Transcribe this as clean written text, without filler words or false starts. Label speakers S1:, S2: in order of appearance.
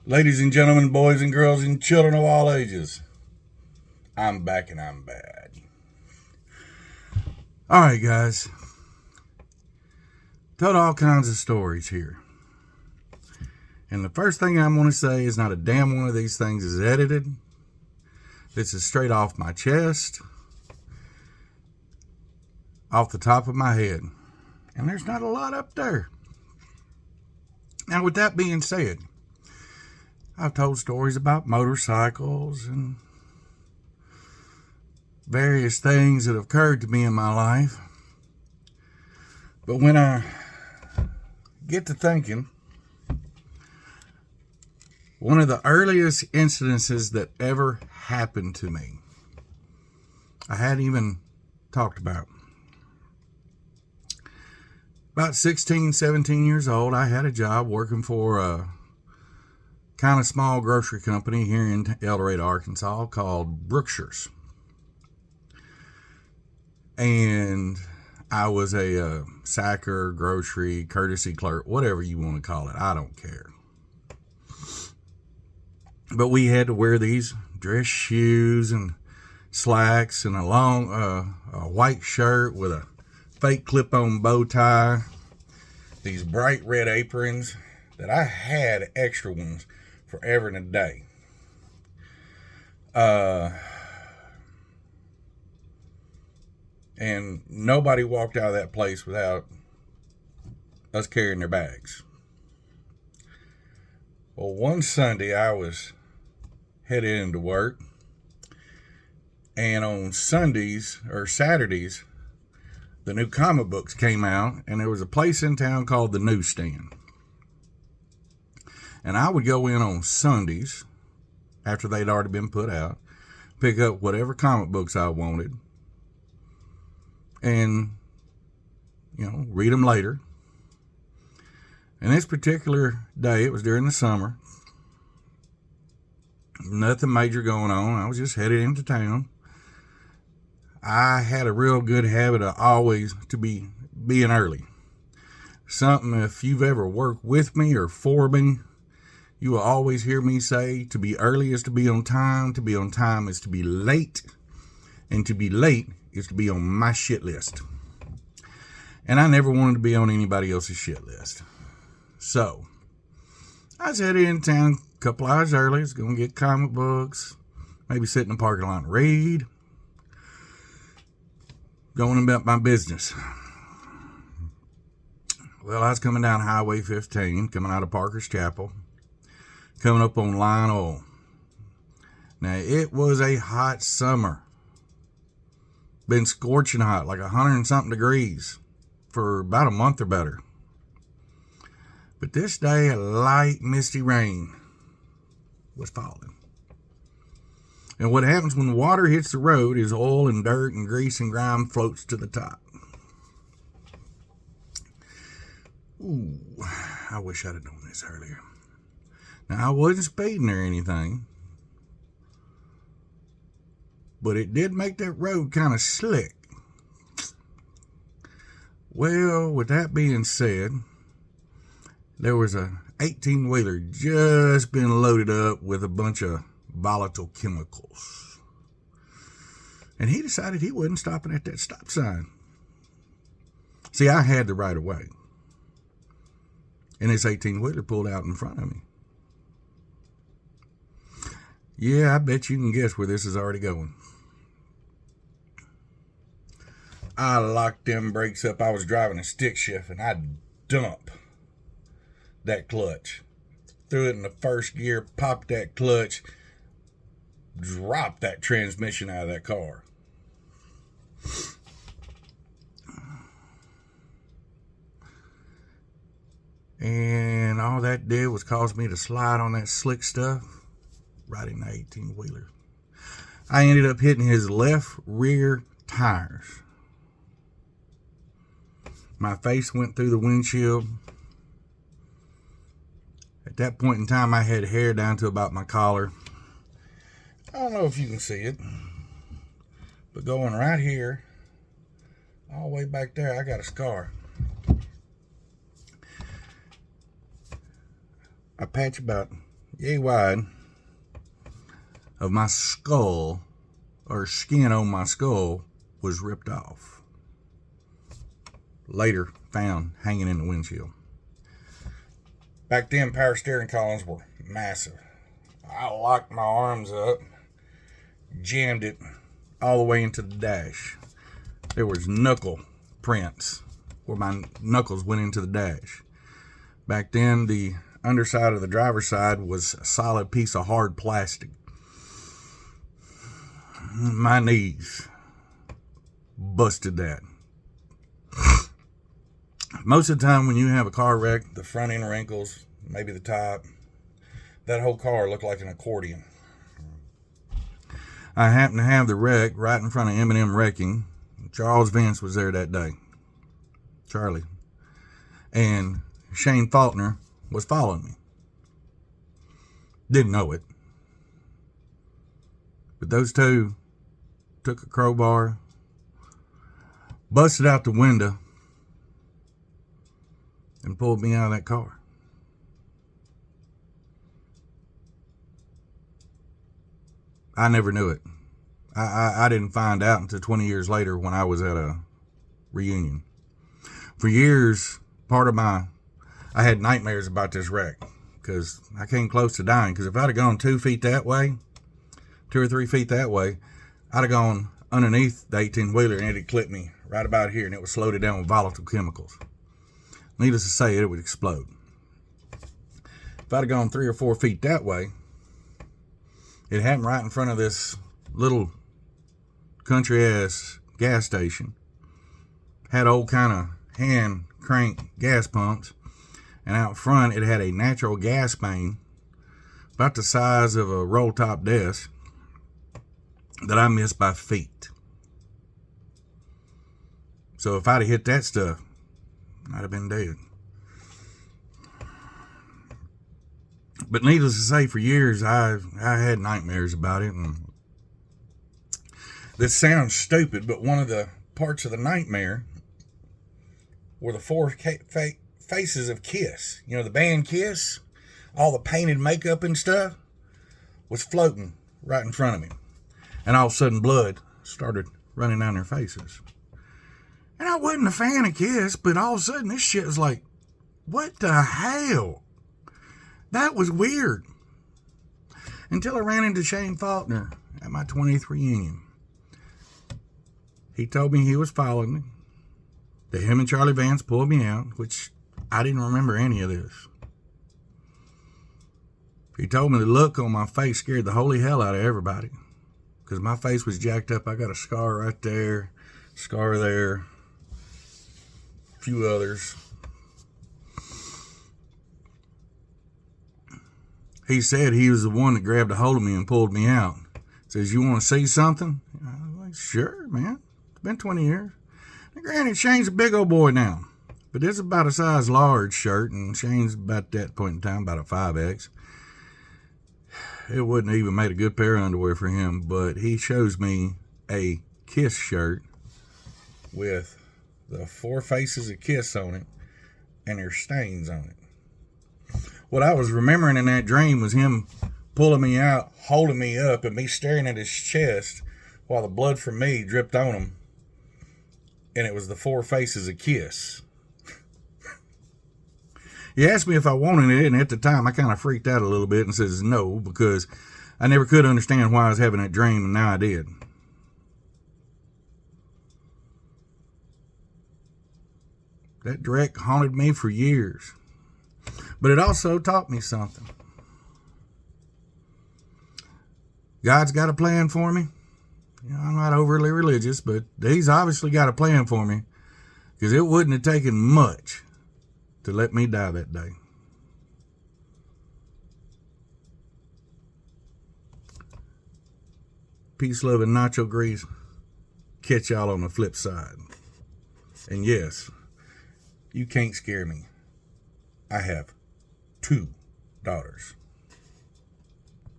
S1: Ladies and gentlemen, boys and girls, and children of all ages, I'm back and I'm bad. All right, guys. Told all kinds of stories here. And the first thing I'm going to say is not a damn one of these things is edited. This is straight off my chest, off the top of my head. And there's not a lot up there. Now, with that being said, I've told stories about motorcycles and various things that have occurred to me in my life. But when I get to thinking, one of the earliest incidences that ever happened to me, I hadn't even talked about. About 16, 17 years old, I had a job working for a kind of small grocery company here in El Dorado, Arkansas called Brookshire's. And I was a sacker, grocery, courtesy clerk, whatever you want to call it. I don't care. But we had to wear these dress shoes and slacks and a long a white shirt with a fake clip-on bow tie, these bright red aprons that I had extra ones forever and a day. And nobody walked out of that place without us carrying their bags. Well, one Sunday I was headed into work, and on Sundays or Saturdays, the new comic books came out, and there was a place in town called the Newsstand. And I would go in on Sundays, after they'd already been put out, pick up whatever comic books I wanted, and, read them later. And this particular day, it was during the summer, nothing major going on. I was just headed into town. I had a real good habit of always to be being early. Something, if you've ever worked with me or for me, you will always hear me say, to be early is to be on time is to be late, and to be late is to be on my shit list. And I never wanted to be on anybody else's shit list. So, I was headed in town a couple hours early, was going to get comic books, maybe sit in the parking lot and read, going about my business. Well, I was coming down Highway 15, coming out of Parker's Chapel, coming up on Line Oil. Now, it was a hot summer. Been scorching hot, like 100 and something degrees for about a month or better. But this day, a light, misty rain was falling. And what happens when water hits the road is oil and dirt and grease and grime floats to the top. Ooh, I wish I'd have known this earlier. Now, I wasn't speeding or anything, but it did make that road kind of slick. Well, with that being said, there was a 18-wheeler just been loaded up with a bunch of volatile chemicals. And he decided he wasn't stopping at that stop sign. See, I had the right of way. And this 18-wheeler pulled out in front of me. Yeah, I bet you can guess where this is already going. I locked them brakes up. I was driving a stick shift, and I dumped that clutch. Threw it in the first gear, popped that clutch, dropped that transmission out of that car. And all that did was cause me to slide on that slick stuff right in the 18-wheeler. I ended up hitting his left rear tires. My face went through the windshield. At that point in time, I had hair down to about my collar. I don't know if you can see it, but going right here, all the way back there, I got a scar. A patch about yay wide of my skull, or skin on my skull, was ripped off. Later found hanging in the windshield. Back then, power steering columns were massive. I locked my arms up, jammed it all the way into the dash. There was knuckle prints where my knuckles went into the dash. Back then, the underside of the driver's side was a solid piece of hard plastic. My knees busted that. Most of the time when you have a car wreck, the front end wrinkles, maybe the top, that whole car looked like an accordion. I happened to have the wreck right in front of M&M Wrecking. Charles Vance was there that day. Charlie. And Shane Faulkner was following me. Didn't know it. But those two took a crowbar, busted out the window, and pulled me out of that car. I never knew it. I didn't find out until 20 years later when I was at a reunion. For years, I had nightmares about this wreck because I came close to dying. Because if I'd have gone 2 feet that way, 2 or 3 feet that way, I'd have gone underneath the 18-wheeler and it'd clip me right about here, and it would slow it down with volatile chemicals. Needless to say, it would explode. If I'd have gone 3 or 4 feet that way, it happened right in front of this little country-ass gas station. Had old kind of hand crank gas pumps, and out front it had a natural gas main about the size of a roll-top desk that I missed by feet. So if I'd have hit that stuff, I'd have been dead. But needless to say, for years I had nightmares about it. And this sounds stupid, but one of the parts of the nightmare were the 4 faces of Kiss. You know, the band Kiss, all the painted makeup and stuff was floating right in front of me. And all of a sudden blood started running down their faces. And I wasn't a fan of Kiss, but all of a sudden this shit was like, what the hell? That was weird. Until I ran into Shane Faulkner at my 20th reunion. He told me he was following me, that him and Charlie Vance pulled me out, which I didn't remember any of this. He told me the look on my face scared the holy hell out of everybody, because my face was jacked up. I got a scar right there, scar there, a few others. He said he was the one that grabbed a hold of me and pulled me out. Says, you want to see something? I was like, sure, man. It's been 20 years. And granted, Shane's a big old boy now. But this is about a size large shirt, and Shane's about that point in time, about a 5X. It wouldn't even made a good pair of underwear for him, but he shows me a Kiss shirt with the 4 faces of Kiss on it, and there's stains on it. What I was remembering in that dream was him pulling me out, holding me up, and me staring at his chest while the blood from me dripped on him. And it was the 4 faces of Kiss. He asked me if I wanted it, and at the time I kind of freaked out a little bit and says no, because I never could understand why I was having that dream, and now I did. That wreck haunted me for years. But it also taught me something. God's got a plan for me. You know, I'm not overly religious, but he's obviously got a plan for me, because it wouldn't have taken much to let me die that day. Peace, love, and nacho grease. Catch y'all on the flip side. And yes, you can't scare me. I have 2 daughters.